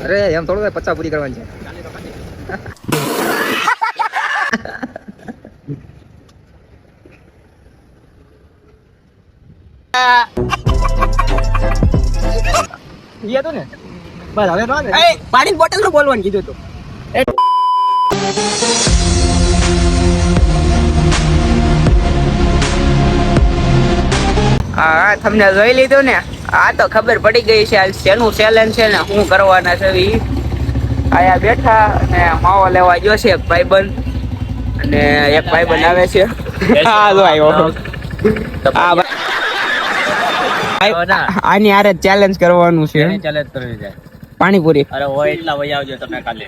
અરે એમ થોડું 50 પૂરી કરવાની છે. ઈ હતો ને બસ હવે નો એ પાણીની બોટલ નું બોલવાનું કીધું તું. હા તમને જોઈ લીધું ને. આ તો ખબર પડી ગઈ છે આ શેનું ચેલેન્જ છે ને શું કરવાના છે. ઈ આયા બેઠા અને માવો લેવા ગયો છે એક ભાઈબંધ અને એક ભાઈબંધ આવે છે. હા જો આવ્યો. આની આરે ચેલેન્જ કરવાનું છે. ચેલેન્જ કરવી છે પાણીપુરી. અરે હોય એટલા વહી આવજો તમે કાલે.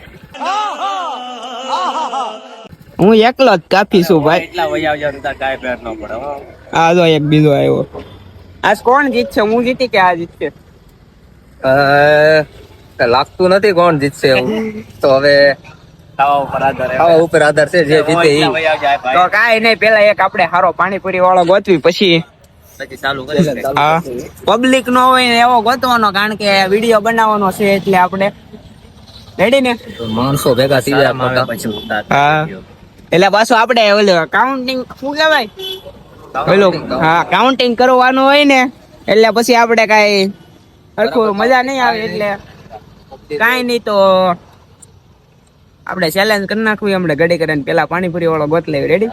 હું એકલો જ કાફી છું ભાઈ. એટલા વહી આવજો તો કાઈ ફેર ન પડે. આ જો એક બીજો આવ્યો. આજ કોણ જીતશે? હું જીતી કે આ જીતશે? લાગતું નથી કોણ જીતશે એવું. તો હવે ખાવા ઉપર આધાર છે. જે જીતે ઈ. તો કાઈ નહીં, પેલા એક આપણે હારો પાણીપુરી વાળો ગોતવી પછી ચાલુ કરી. હા પબ્લિક નો હોય ને એવો ગોતવાનો, કારણ કે વિડીયો બનાવવાનો છે એટલે આપણે રેડી ને માણસો ભેગા થઈ જાય હા. એટલે પાછું આપણે ઓલું કાઉન્ટિંગ શું કહેવાય ઓલું હા કાઉન્ટિંગ કરવાનું હોય ને એટલે પછી આપણે કાઈ સરખું મજા નહીં આવે. એટલે કાઈ નહીં તો આપણે ચેલેન્જ કરી નાખવી. આપણે ઘડી કરીને પેલા પાણીપુરી વાળો ગોત લેવી. રેડી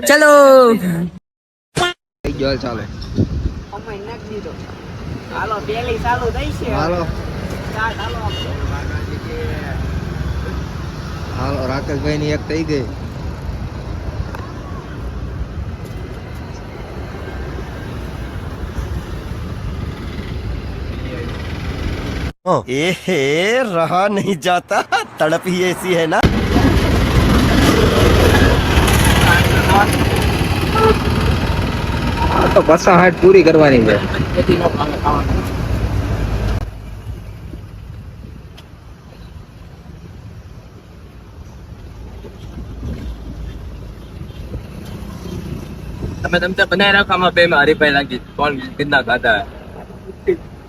ચલો. ચાલે હાલો પેલી ચાલુ થઈ છે. હાલો હાલો રાકેશભાઈ ની એક થઈ ગઈ. रहा नहीं जाता तड़प ही ऐसी है ना. તો 60 પૂરી કરવાની છે. તમે બનાવી રાખો. આમાં બે માં હરીફાઈ લાગી કોણ કિतना ખાતા है.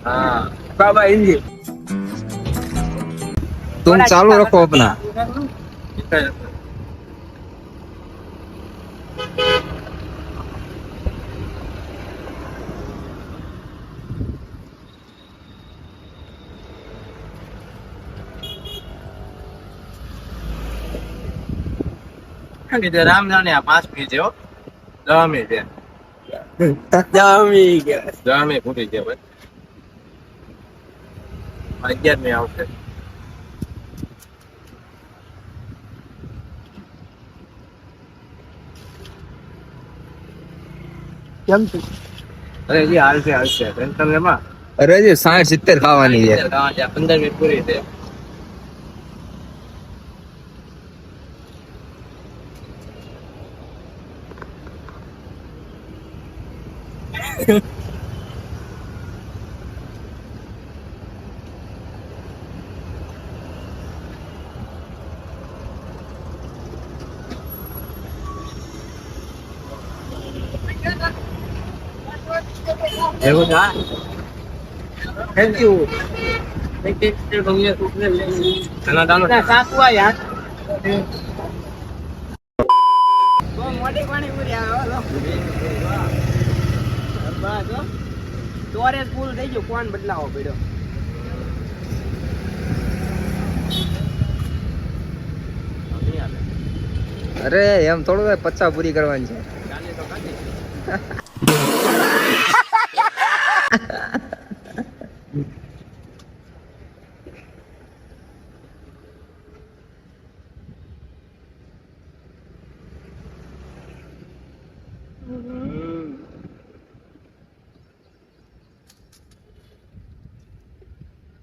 हाँ બાબા હિન્દી तुम चालू रखो अपना. राम जाने आप 5 मिनट हो 10 मिनट है. જામી ગયા. 10 મિનિટ પૂરી છે ભાઈ. 11 મિનિટ આવશે. કેમ છે? અરે જી હાલશે ટેન્શન લેમાં. અરે જે 60 70 ખાવાની છે. 15 મિનિટ પૂરી છે. એવું છે. Thank you. સાકવા યાર મોટી પાણીપુરી આવે. સ્ટોરેજ ફૂલ થઈ ગયું. ફોન બદલાવો પડ્યો. અરે એમ થોડું 50 પૂરી કરવાની છે.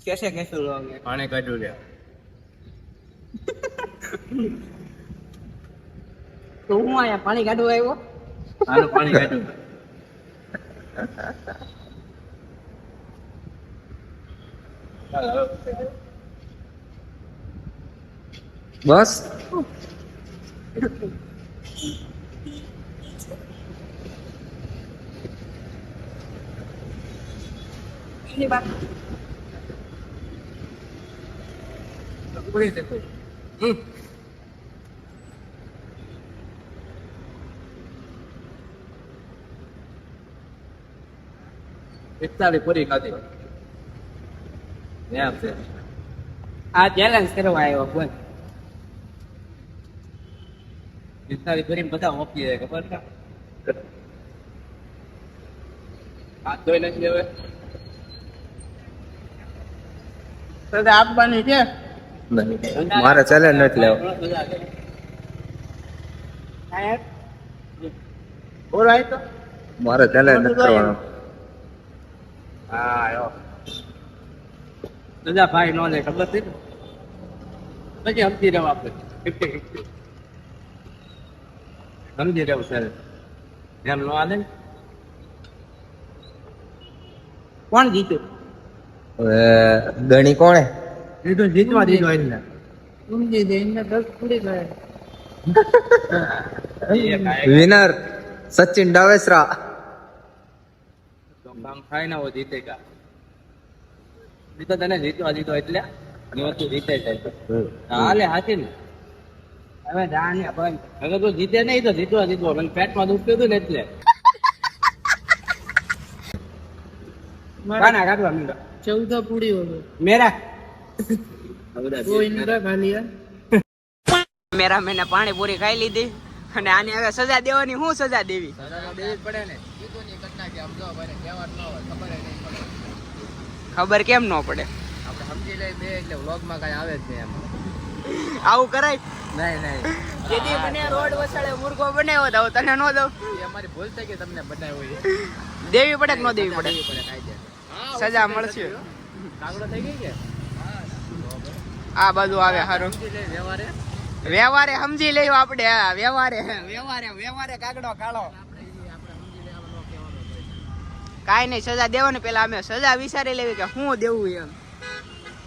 कैसे लोग પાણી કાઢ્યું લે. તો હું આયા પાણી કાઢવા આવ્યો. આનું પાણી કાઢ્યું. બસ પૂરી ખાધી એમ છે. આ ચેલેન્જ કરવા આવ્યો બોલ. 45 પૂરી બધા ઓપી જાય ખબર છે. હાથ ધોઈ નથી હવે. સજા આપવાની છે. મારે ચેલેન્જ નથી લેવો. બોલાય તો મારે ચેલેન્જ નથી કરવાનો. હા યો સજા ભાઈ નો લે ખબર છે પછી સમજી રહ્યો આપણે 50-50 સમજી રહ્યો સર એમ નો આલે. કોણ જીત્યું? હવે ગણી કોણે એ તો જીતવા દીધો એટલે સમજી દે એને 10 પૂરી કરે. વિનર સચિન ડાવેસરા. તો કામ થાય ના હો જીતેગા. તો તને જીતવા દીધો એટલે તું જીતે જાય. હાલે હાથી ને હવે જાણે બંધ. હવે તું જીતે નહીં તો જીતવા દીધો મને પેટમાં દુખતું હતું ને એટલે કાના કાઢવા મીંડો 14 પૂરી હોય મેરા મેરા મેને પાણીપુરી ખાઈ લીધી અને આની હવે સજા દેવાની. શું સજા દેવી? પડે ને ખબર કેમ ન પડે? આપણે સમજી લઈ બે એટલે વ્લોગમાં કઈ આવે જ નહીં એમાં. આવું કરાય? નહીં જેથી મને રોડ વસાડે મુર્ગો બનાવ્યો તો તને ન દઉં. એ અમારી ભૂલ થઈ કે તમને બનાવ્યો હોય દેવી પડે કે ન દેવી પડે? કાયદે સજા મળશે. કાગડો થઈ ગઈ કે આ બધું આવે સારું સમજી લઈ વ્યવહારે વ્યવહારે સમજી લેવું આપણે. હા, વ્યવહારે વ્યવહારે કાગડો કાળો કાંઈ નહીં. સજા દેવાની પેલા અમે સજા વિચારી લેવી કે શું દેવું એમ.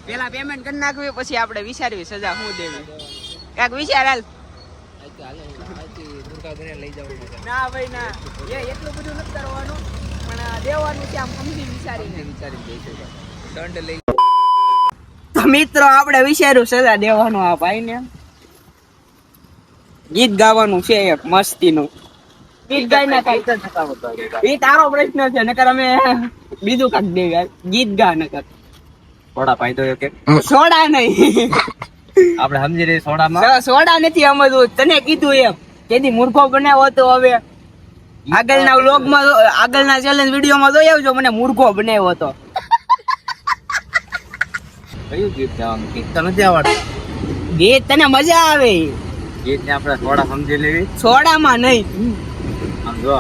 પેલા પેમેન્ટ કરી નાખવી પછી આપણે વિચારવી સજા શું દેવી. કાંઈક વિચાર હાલ. લઈ જવાનું ના ભાઈ ના, એટલું બધું નથી કરવાનું પણ દેવાનું છે આમ સમજી વિચારીને. દંડ લઈ તો મિત્રો આપણે વિચાર્યું સજા દેવાનું આ ભાઈને. ગીત ગાવાનું છે એક મસ્તીનું. ગીત ગાઈ નાખાય. એ તારો પ્રશ્ન છે નકર અમે બીજું કાંઈક દેવી. ગીત ગા નકર થોડા ફાયદો કે સોડા નહીં. આપણે સમજી રહી સોડામાં સોડા નથી સમજવું. તને કીધું એમ કેદી મૂર્ખો બનાવ્યો હતો. હવે આગળના વ્લોગમાં આગળના ચેલેન્જ વિડીયોમાં જોઈ આવજો મને મૂર્ખો બનાવ્યો હતો. કયું ગીત ગાવાનું? ગીત તો નથી આવડતું. ગીત તને મજા આવે. ગીત ને આપણે થોડા સમજી લેવી. સોડામાં નહીં. આમ જો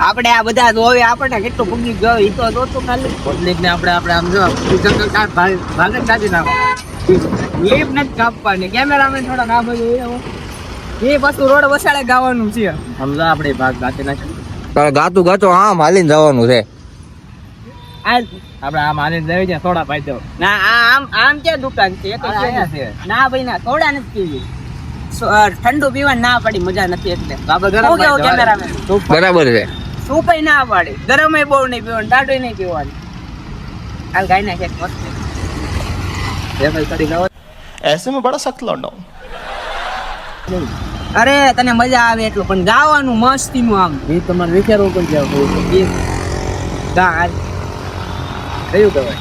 આપણે આ બધા જોવે આપણને કેટલું પબ્લિક જોવે એ તો જોતું ખાલી. પબ્લિક ને આપણે આમ જો ભાગે કાઢી નાખો. એ નથી કાપવાની. કેમેરામેન થોડા ના બધું એ પાછું રોડ વસાડે ગાવાનું છે. સમજો આપણે ભાગ ગાતી નાખી ગાતું ગાતો આમ હાલીને જવાનું છે. આપણે આમ હાલીને જઈ જાય થોડા ફાયદો. ના આમ આમ ક્યાં દુકાન છે? એક જ અહીંયા છે. ના ભાઈ ના, થોડા નથી પીવી. ઠંડુ પીવાની ના પડી, મજા નથી એટલે. આપણે શું કેવું કેમેરામેન? બરાબર છે. સૂપય ના પાડી, ગરમય બહુ નહીં પીવાનું, ટાઢુંય નહીં પીવાનું. હાલ ગાઈ નાખે મસ્ત. ऐसे में बड़ा सख्त लौंडा हूं અરે તને મજા આવે એટલું પણ ગાવાનું મસ્તીનું આમ. એ તમારે વિચારવું પણ ગા હાલ. કયું કહેવાય?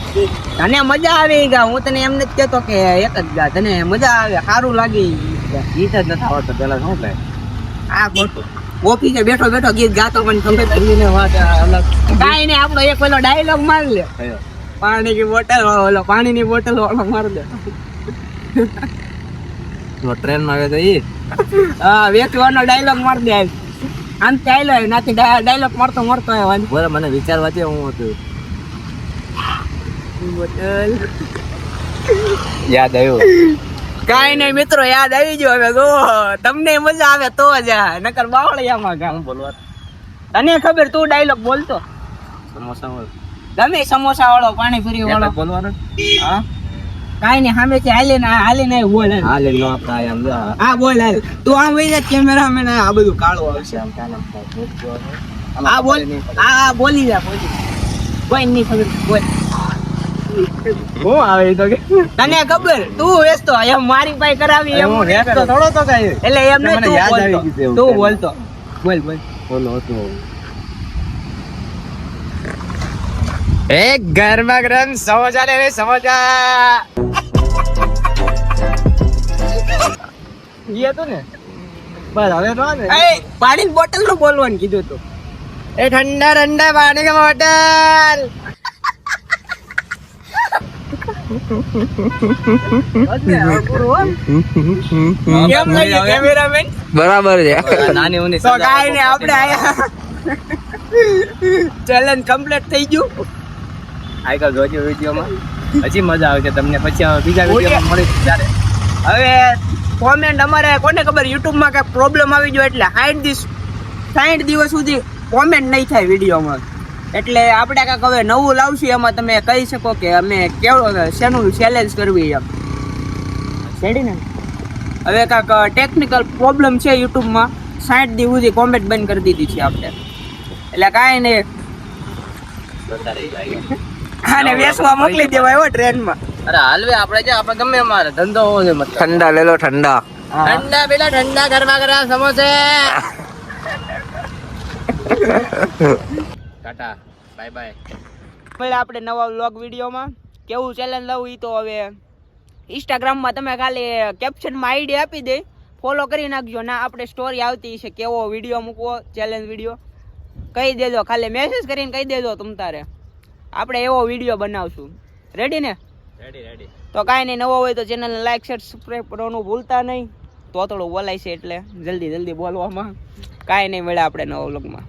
તને મજા આવે ઈ ગા. હું તને એમ નથી કહેતો કે એક જ ગા. તને મજા આવે, સારું લાગે ઈ ગા. ગીત જ નથી આવડતું. પેલા શું થાય આ ખોટું. ઓફિસે બેઠો બેઠો ગીત ગાતો પણ ખબર તમને વાત અલગ કાંઈ નહીં. આપણો એક પેલો ડાયલોગ માર લે. થયો. પાણીની બોટલ ઓલો પાણીની બોટલ વાળો માર દે. ટ્રેન માં આવે તો ઈ હા, વેચવાનો ડાયલોગ માર દે. આમ ચાલ્યો હોય નાથી ડાયલોગ મારતો હોય. બોલે મને વિચારવા છે હું હતું બોટલ યાદ આવ્યું. કાંઈ નહીં મિત્રો, યાદ આવી ગયો. હવે જો તમને મજા આવે તો જ નકર બાવળિયામાં ગામ. બોલવા તને ખબર, તું ડાયલોગ બોલતો સમોસા હોય ગમે. સમોસા વાળો, પાણીપુરી વાળો. બોલવાનું. હા, કાંઈ નહીં. સામે થી હાલીને બોલ. હા લે લો આપણે આમ જો હા બોલ હાલ. તું આમ વઈ જા કેમેરામેન. આ બધું કાળું આવશે આમ. હા બોલ. હા બોલી જા. કોઈ નહીં ખબર. બોલ. હું આવે ઈ તો કે તને ખબર તું વેચતો એમ મારી પાસે કરાવી એમ હું નહીં હેક તો કરું. થોડો તો કાંઈ. એટલે એમ મને નહીં યાદ તું આવી બોલતો ગયું છે એવું તું ત્યારે. બોલતો બોલ બોલ બોલો હતો. એક ગરમા ગરમ સમોસા લે રે સમોસા ઈ હતું ને બસ હવે તો ને એ પાણીની બોટલ નું બોલવાનું કીધું તું એ ઠંડા ઠંડા પાણી કા બોટલ કેમ લાગ્યું કેમેરામેન બરાબર છે નાની ઉની તો કાઈ ને આપણે આયા ચેલેન્જ કમ્પ્લીટ થઈ ગયું આગળ જોજો વિડીયોમાં હજી મજા આવશે તમને પછી હવે બીજા વિડીયોમાં મળી ત્યારે હવે કોમેન્ટ અમારે કોને ખબર યુટ્યુબ માં કઈ પ્રોબ્લેમ આવી ગયો એટલે 60 દિવસ સુધી કોમેન્ટ નહીં થાય વિડીયોમાં એટલે આપણે કાંઈક હવે નવું લાવશું એમાં તમે કહી શકો કે અમે કેવડો શેનું ચેલેન્જ કરવી એમ રેડી ને હવે કાંઈક ટેકનિકલ પ્રોબ્લેમ છે યુટ્યુબમાં 60 દિવસ સુધી કોમેન્ટ બંધ કરી દીધી છે આપણે એટલે કાંઈ નહીં આને વેચવા મોકલી દેવાય હો ટ્રેનમાં અરે હાલવે આપણે જે આપણે ગમે અમારે ધંધો હોવો છે મતલબ ઠંડા લે લો ઠંડા ઠંડા પેલા ઠંડા ગરમા ગરમ સમોસે ટાટા બાય બાય મળે આપણે નવા વ્લોગ વિડીયોમાં કેવું ચેલેન્જ લાવવું એ તો હવે ઇન્સ્ટાગ્રામમાં તમે ખાલી કેપ્શનમાં આઈડી આપી દે ફોલો કરી નાખજો ના આપણે સ્ટોરી આવતી છે કેવો વિડીયો મૂકવો ચેલેન્જ વિડીયો કહી દેજો ખાલી મેસેજ કરીને કહી દેજો તમ તારે આપણે એવો વિડીયો બનાવશું રેડી ને રેડી તો કાંઈ નહીં નવો હોય તો ચેનલને લાઈક શેર સબસ્ક્રાઈબ કરવાનું ભૂલતા નહીં તો થોડું બોલાય છે એટલે જલ્દી બોલવામાં કાંઈ નહીં મળે આપણે નવા વ્લોગમાં